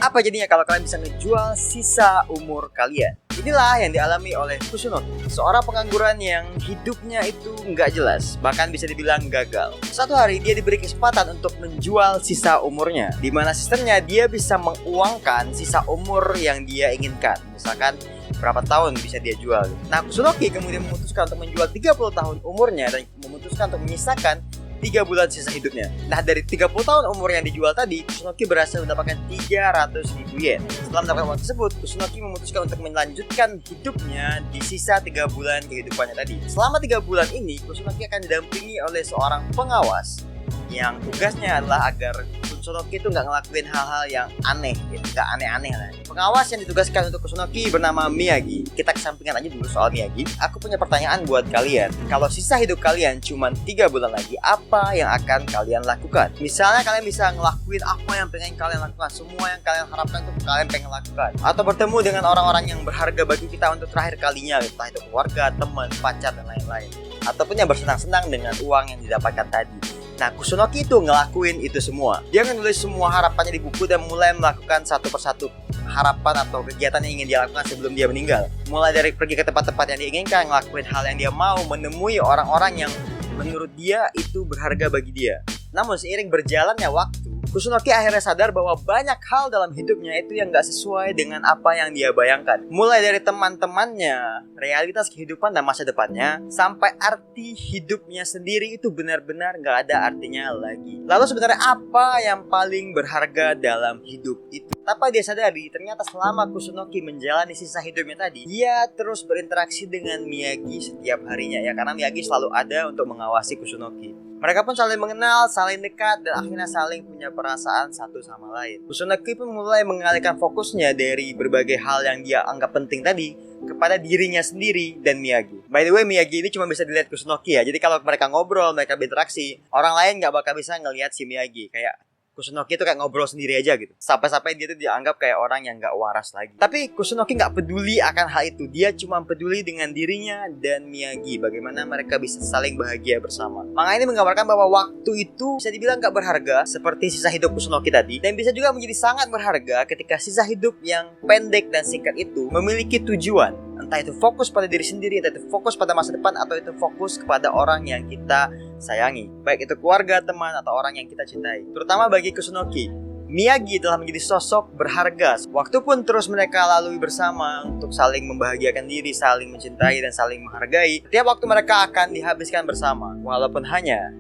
Apa jadinya kalau kalian bisa ngejual sisa umur kalian? Inilah yang dialami oleh Kusunoki, seorang pengangguran yang hidupnya itu nggak jelas, bahkan bisa dibilang gagal. Suatu hari dia diberi kesempatan untuk menjual sisa umurnya, di mana sistemnya dia bisa menguangkan sisa umur yang dia inginkan. Misalkan berapa tahun bisa dia jual. Nah, Kusunoki kemudian memutuskan untuk menjual 30 tahun umurnya dan memutuskan untuk menyisakan 3 bulan sisa hidupnya. Nah, dari 30 tahun umur yang dijual tadi, Kusunoki berhasil mendapatkan 300.000 yen. Setelah mendapatkan uang tersebut, Kusunoki memutuskan untuk melanjutkan hidupnya di sisa 3 bulan kehidupannya tadi. Selama 3 bulan ini, Kusunoki akan didampingi oleh seorang pengawas yang tugasnya adalah agar Kusunoki itu nggak ngelakuin hal-hal yang aneh, gitu. Nggak aneh-aneh lah. Pengawas yang ditugaskan untuk Kusunoki bernama Miyagi. Kita kesampingkan aja dulu soal Miyagi. Aku punya pertanyaan buat kalian. Kalau sisa hidup kalian cuma 3 bulan lagi, apa yang akan kalian lakukan? Misalnya kalian bisa ngelakuin apa yang pengen kalian lakukan, semua yang kalian harapkan itu kalian pengen lakukan. Atau bertemu dengan orang-orang yang berharga bagi kita untuk terakhir kalinya, entah itu keluarga, teman, pacar, dan lain-lain. Ataupun yang bersenang-senang dengan uang yang didapatkan tadi. Nah, Kusunoki itu ngelakuin itu semua. Dia menulis semua harapannya di buku dan mulai melakukan satu persatu harapan atau kegiatan yang ingin dia lakukan sebelum dia meninggal. Mulai dari pergi ke tempat-tempat yang diinginkan, ngelakuin hal yang dia mau, menemui orang-orang yang menurut dia itu berharga bagi dia. Namun seiring berjalannya waktu, Kusunoki akhirnya sadar bahwa banyak hal dalam hidupnya itu yang gak sesuai dengan apa yang dia bayangkan. Mulai dari teman-temannya, realitas kehidupan dan masa depannya, sampai arti hidupnya sendiri itu benar-benar gak ada artinya lagi. Lalu sebenarnya apa yang paling berharga dalam hidup itu? Tanpa dia sadari, ternyata selama Kusunoki menjalani sisa hidupnya tadi, dia terus berinteraksi dengan Miyagi setiap harinya ya, karena Miyagi selalu ada untuk mengawasi Kusunoki. Mereka pun saling mengenal, saling dekat, dan akhirnya saling punya perasaan satu sama lain. Kusunoki pun mulai mengalihkan fokusnya dari berbagai hal yang dia anggap penting tadi kepada dirinya sendiri dan Miyagi. By the way, Miyagi ini cuma bisa dilihat Kusunoki ya. Jadi kalau mereka ngobrol, mereka berinteraksi, orang lain gak bakal bisa ngelihat si Miyagi. Kayak Kusunoki itu kayak ngobrol sendiri aja gitu. Sampai-sampai dia tuh dianggap kayak orang yang gak waras lagi. Tapi Kusunoki gak peduli akan hal itu. Dia cuma peduli dengan dirinya dan Miyagi. Bagaimana mereka bisa saling bahagia bersama. Manga ini menggambarkan bahwa waktu itu bisa dibilang gak berharga seperti sisa hidup Kusunoki tadi. Dan bisa juga menjadi sangat berharga ketika sisa hidup yang pendek dan singkat itu memiliki tujuan. Entah itu fokus pada diri sendiri, entah itu fokus pada masa depan, atau itu fokus kepada orang yang kita sayangi. Baik itu keluarga, teman, atau orang yang kita cintai. Terutama bagi Kusunoki, Miyagi telah menjadi sosok berharga. Waktu pun terus mereka lalui bersama untuk saling membahagiakan diri, saling mencintai, dan saling menghargai. Setiap waktu mereka akan dihabiskan bersama, walaupun hanya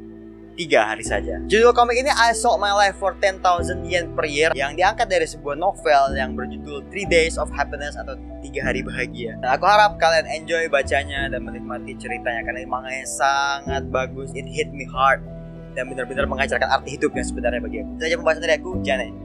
3 hari saja. Judul komik ini I Sold My Life for 10,000 yen per year, yang diangkat dari sebuah novel yang berjudul 3 Days of Happiness atau 3 hari bahagia. Nah, aku harap kalian enjoy bacanya dan menikmati ceritanya karena manganya sangat bagus. It hit me hard dan benar-benar mengajarkan arti hidup yang sebenarnya bagi aku. Itu saja pembahasan dari aku, Jane.